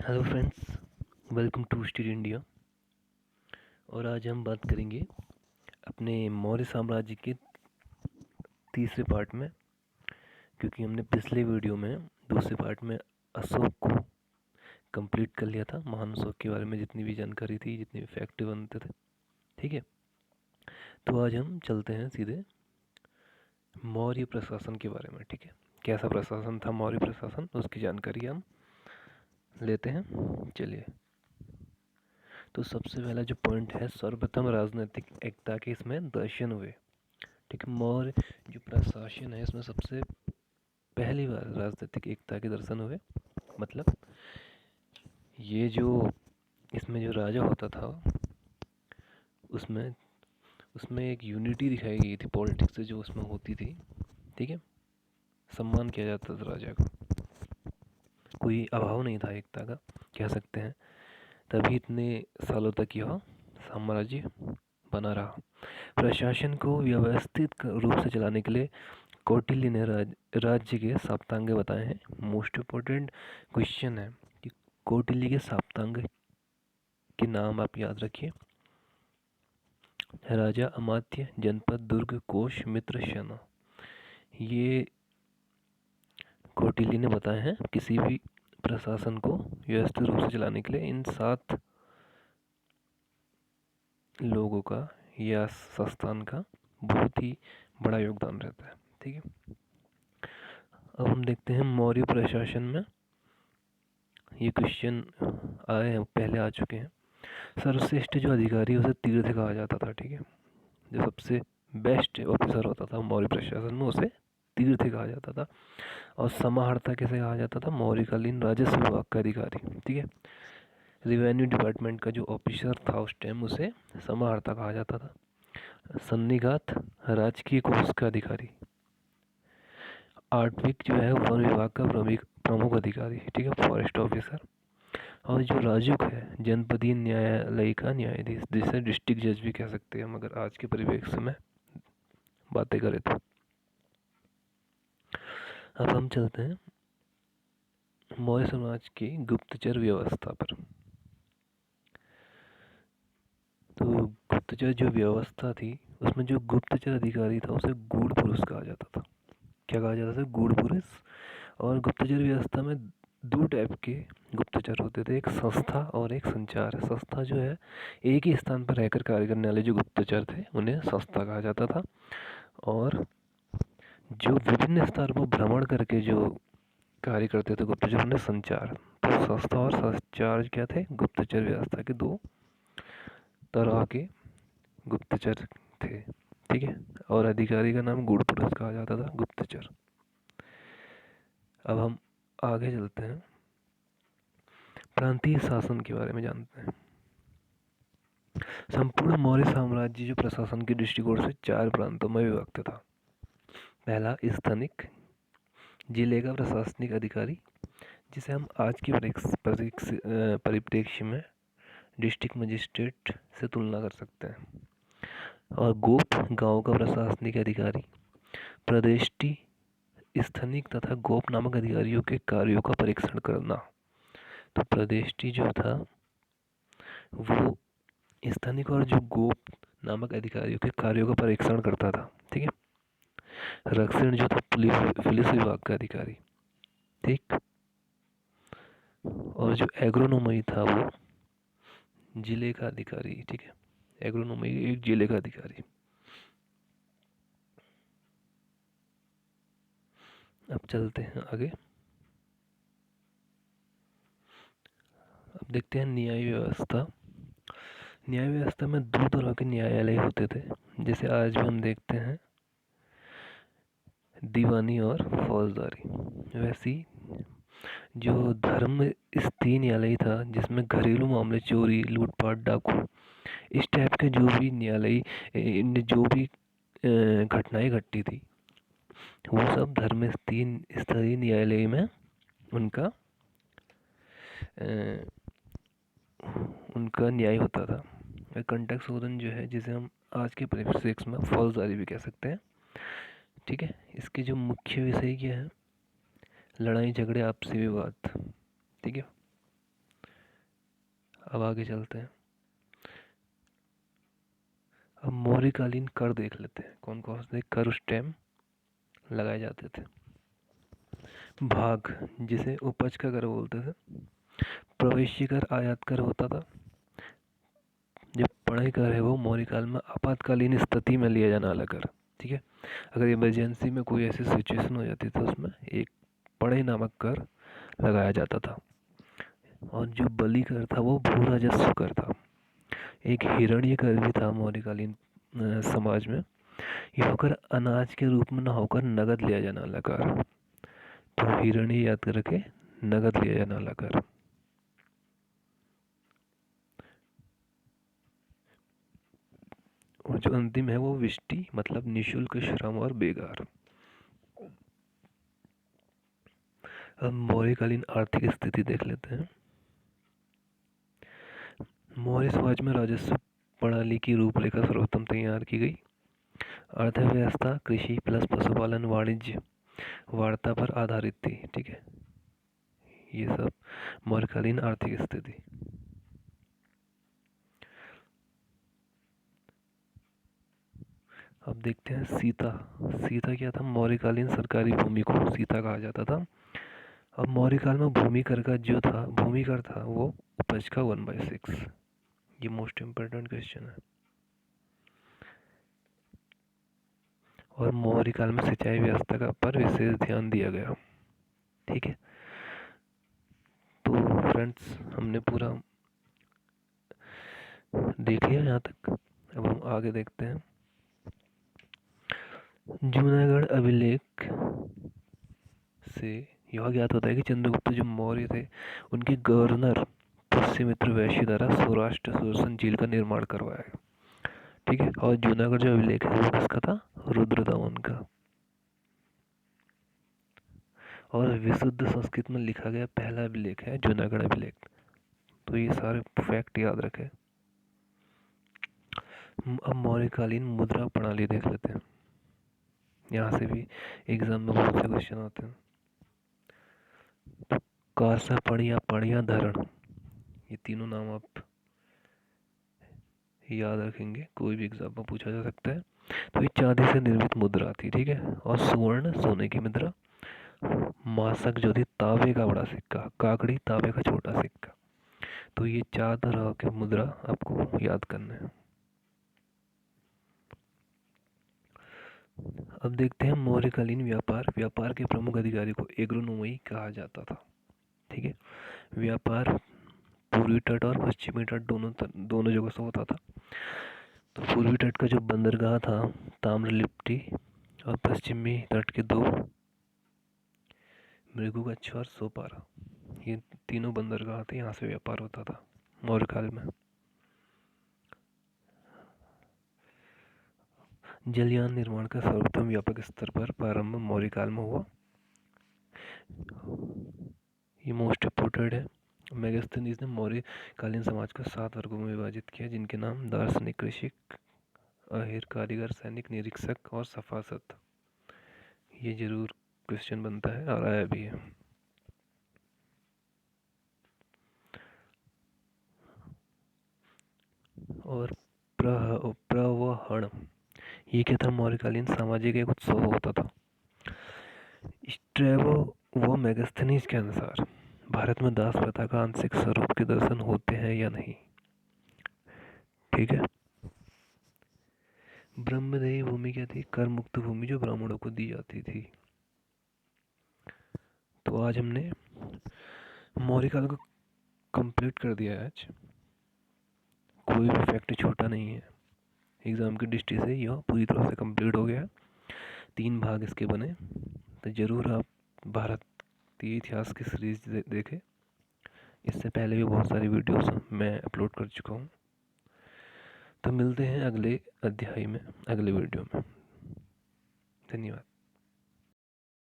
Hello friends, welcome to study India. और आज हम बात करेंगे अपने मौर्य साम्राज्य के तीसरे पार्ट में, क्योंकि हमने पिछले वीडियो में दूसरे पार्ट में अशोक को कंप्लीट कर लिया था। महान अशोक के बारे में जितनी भी जानकारी थी, जितने भी फैक्ट बनते थे, ठीक है। तो आज हम चलते हैं सीधे मौर्य प्रशासन के बारे में, ठीक है। कैसा प्रशासन था मौर्य प्रशासन, उसकी जानकारी हम लेते हैं। चलिए, तो सबसे पहला जो पॉइंट है, सर्वप्रथम राजनीतिक एकता के इसमें दर्शन हुए, ठीक है। मौर्य जो प्रशासन है इसमें सबसे पहली बार राजनीतिक एकता के दर्शन हुए। मतलब ये जो इसमें जो राजा होता था उसमें उसमें एक यूनिटी दिखाई गई थी पॉलिटिक्स से, जो उसमें होती थी, ठीक है। सम्मान किया जाता था राजा का, कोई अभाव नहीं था एकता का, कह सकते हैं। तभी इतने सालों तक यह साम्राज्य बना रहा। प्रशासन को व्यवस्थित रूप से चलाने के लिए कौटिल्य ने राज्य के सप्तांग बताए हैं। मोस्ट इम्पोर्टेंट क्वेश्चन है कि कौटिल्य के सप्तांग के नाम आप याद रखिए। राजा, अमात्य, जनपद, दुर्ग, कोश, मित्र, सेना। ये कौटिल्य ने बताए हैं किसी भी प्रशासन को व्यवस्थित रूप से चलाने के लिए इन 7 लोगों का या संस्थान का बहुत ही बड़ा योगदान रहता है, ठीक है। अब हम देखते हैं मौर्य प्रशासन में ये क्वेश्चन आए हैं, पहले आ चुके हैं। सर्वश्रेष्ठ जो अधिकारी उसे तीर्थ कहा जाता था, ठीक है। जो सबसे बेस्ट ऑफिसर होता था मौर्य प्रशासन में, उसे तीर्थ कहा जाता था। और समाहर्ता किसे कहा जाता था? मौर्यकालीन राजस्व विभाग का अधिकारी, ठीक है। रिवेन्यू डिपार्टमेंट का जो ऑफिसर था उस टाइम, उसे समाहर्ता कहा जाता था। सन्निघात राजकीय कोष का अधिकारी। आर्टविक जो है वन विभाग का प्रमुख अधिकारी, ठीक है, फॉरेस्ट ऑफिसर। और जो राजुक है जनपदीय न्यायालय का न्यायाधीश, जिसे डिस्ट्रिक्ट जज भी कह सकते हैं हम अगर आज के परिप्रेक्ष्य में बातें करें तो। अब हम चलते हैं मौर्य समाज की गुप्तचर व्यवस्था पर। तो गुप्तचर जो व्यवस्था थी उसमें जो गुप्तचर अधिकारी था उसे गूढ़ पुरुष कहा जाता था। क्या कहा जाता था? गूढ़ पुरुष। और गुप्तचर व्यवस्था में 2 टाइप के गुप्तचर होते थे, एक संस्था और एक संचार। संस्था जो है एक ही स्थान पर रहकर कार्य करने वाले जो गुप्तचर थे उन्हें संस्था कहा जाता था। और जो विभिन्न स्तर पर भ्रमण करके जो कार्य करते थे गुप्तचर, उन्हें संचार। तो संस्था और संचार क्या थे? गुप्तचर व्यवस्था के 2 तरह के गुप्तचर थे, ठीक है। और अधिकारी का नाम गूढ़ पुरुष कहा जाता था, गुप्तचर। अब हम आगे चलते हैं, प्रांतीय शासन के बारे में जानते हैं। संपूर्ण मौर्य साम्राज्य जो प्रशासन के दृष्टिकोण से 4 प्रांतों में विभक्त था। पहला, स्थानिक, जिले का प्रशासनिक अधिकारी, जिसे हम आज के परिप्रेक्ष्य में डिस्ट्रिक्ट मजिस्ट्रेट से तुलना कर सकते हैं। और गोप, गांव का प्रशासनिक अधिकारी। प्रदेष्टि, स्थानिक तथा गोप नामक अधिकारियों के कार्यों का परीक्षण करना। तो प्रदेष्टि जो था वो स्थानिक और जो गोप नामक अधिकारियों के कार्यों का परीक्षण करता था, ठीक है। रक्षण जो था पुलिस विभाग का अधिकारी, ठीक। और जो एग्रोनोमी था वो जिले का अधिकारी, ठीक है। एग्रोनोमी एक जिले का अधिकारी। अब चलते हैं आगे। अब देखते हैं न्याय व्यवस्था। न्याय व्यवस्था में 2 तरह के न्यायालय होते थे, जैसे आज भी हम देखते हैं, दीवानी और फौजदारी। वैसी जो धर्म स्थीय न्यायालय था, जिसमें घरेलू मामले, चोरी, लूटपाट, डाकू, इस टाइप के जो भी न्यायालय, जो भी घटनाएं घटती थी, वो सब धर्म स्तरीय न्यायालय में उनका उनका न्याय होता था। कंटेक्ट शोधन जो है, जिसे हम आज के परिप्रेक्ष्य में फौजदारी भी कह सकते हैं, ठीक है। इसके जो मुख्य विषय क्या है? लड़ाई झगड़े, आपसी विवाद, ठीक है। अब आगे चलते हैं। अब मौर्यकालीन कर देख लेते हैं, कौन कौन से कर उस टाइम लगाए जाते थे। भाग, जिसे उपज का कर बोलते थे। प्रवेशी कर, आयात कर होता था। जो पढ़ाई कर है वो मौर्य काल में आपातकालीन स्थिति में लिया जाने वाला कर, ठीक है। अगर इमरजेंसी में कोई ऐसी सिचुएशन हो जाती तो उसमें एक पढ़ाई नामक कर लगाया जाता था। और जो बलि कर था वो भू राजस्व कर था। एक हिरण्य कर भी था मौर्यकालीन समाज में। यह होकर अनाज के रूप में न होकर नगद लिया जाने वाला कर। तो हिरण्य याद करके नगद लिया जाने वाला कर। और जो अंतिम है वो विष्टि, मतलब निशुल्क श्रम और बेगार। अब मौर्यकालीन आर्थिक स्थिति देख लेते हैं। मौर्य समाज में राजस्व प्रणाली की रूपरेखा सर्वप्रथम तैयार की गई। अर्थव्यवस्था कृषि प्लस पशुपालन वाणिज्य वार्ता पर आधारित थी, ठीक है। ये सब मौर्यकालीन आर्थिक स्थिति। अब देखते हैं सीता। सीता क्या था? मौर्यकालीन सरकारी भूमि को सीता कहा जाता था। अब मौर्यकाल में भूमि कर का जो था, भूमि कर था वो उपज का 1/6। ये मोस्ट इम्पोर्टेंट क्वेश्चन है। और मौर्य काल में सिंचाई व्यवस्था का पर विशेष ध्यान दिया गया, ठीक है। तो फ्रेंड्स, हमने पूरा देख लिया यहाँ तक। अब हम आगे देखते हैं। जूनागढ़ अभिलेख से यह ज्ञात होता है कि चंद्रगुप्त जो मौर्य थे उनके गवर्नर पुष्यमित्र वैश्य द्वारा सौराष्ट्र सुदर्शन झील का निर्माण करवाया, ठीक है। और जूनागढ़ जो अभिलेख है वो किसका था? रुद्रदामन का। और विशुद्ध संस्कृत में लिखा गया पहला अभिलेख है जूनागढ़ अभिलेख। तो ये सारे फैक्ट याद रखें। अब मौर्यकालीन मुद्रा प्रणाली देख लेते हैं। यहाँ से भी एग्जाम में बहुत से क्वेश्चन आते हैं। तो कारसा पणिया पणिया धरण, ये तीनों नाम आप याद रखेंगे, कोई भी एग्जाम में पूछा जा सकता है। तो ये चांदी से निर्मित मुद्रा थी, ठीक है। और सुवर्ण सोने की मुद्रा। मासक जो थी तांबे का बड़ा सिक्का, काकड़ी तांबे का छोटा सिक्का। तो ये 4 तरह के मुद्रा आपको याद करने हैं। अब देखते हैं मौर्यकालीन व्यापार। व्यापार के प्रमुख अधिकारी को एग्रोनोमी कहा जाता था, ठीक है। व्यापार पूर्वी तट और पश्चिमी तट दोनों जगह से होता था। तो पूर्वी तट का जो बंदरगाह था ताम्रलिप्टी, और पश्चिमी तट के 2 मृगुगच्छ और सोपारा, ये तीनों बंदरगाह थे, यहाँ से व्यापार होता था मौर्यकाल में। जलयान निर्माण का सर्वप्रथम व्यापक स्तर पर प्रारंभ मौर्यकाल में हुआ। ये मोस्ट इम्पोर्टेंट है। मेगास्थनीज ने मौर्यकालीन समाज को 7 वर्गों में विभाजित किया, जिनके नाम दार्शनिक, कृषिक, अहिर, कारीगर, सैनिक, निरीक्षक और सफासत। ये जरूर क्वेश्चन बनता है और आया भी है। और प्रवहण, ये क्या था? मौर्यकालीन सामाजिक एक उत्सव होता था। स्ट्रैबो व मेगास्थनीज के अनुसार भारत में दास प्रथा का आंशिक स्वरूप के दर्शन होते हैं या नहीं, ठीक है। ब्रह्मदेयी भूमि क्या थी? कर मुक्त भूमि जो ब्राह्मणों को दी जाती थी। तो आज हमने मौर्यकाल को कंप्लीट कर दिया है। आज कोई भी फैक्ट छोटा नहीं है। एग्ज़ाम की दृष्टि से यह पूरी तरह से कंप्लीट हो गया। 3 भाग इसके बने। तो ज़रूर आप भारतीय इतिहास की सीरीज देखें। इससे पहले भी बहुत सारी वीडियोस मैं अपलोड कर चुका हूँ। तो मिलते हैं अगले अध्याय में, अगले वीडियो में। धन्यवाद।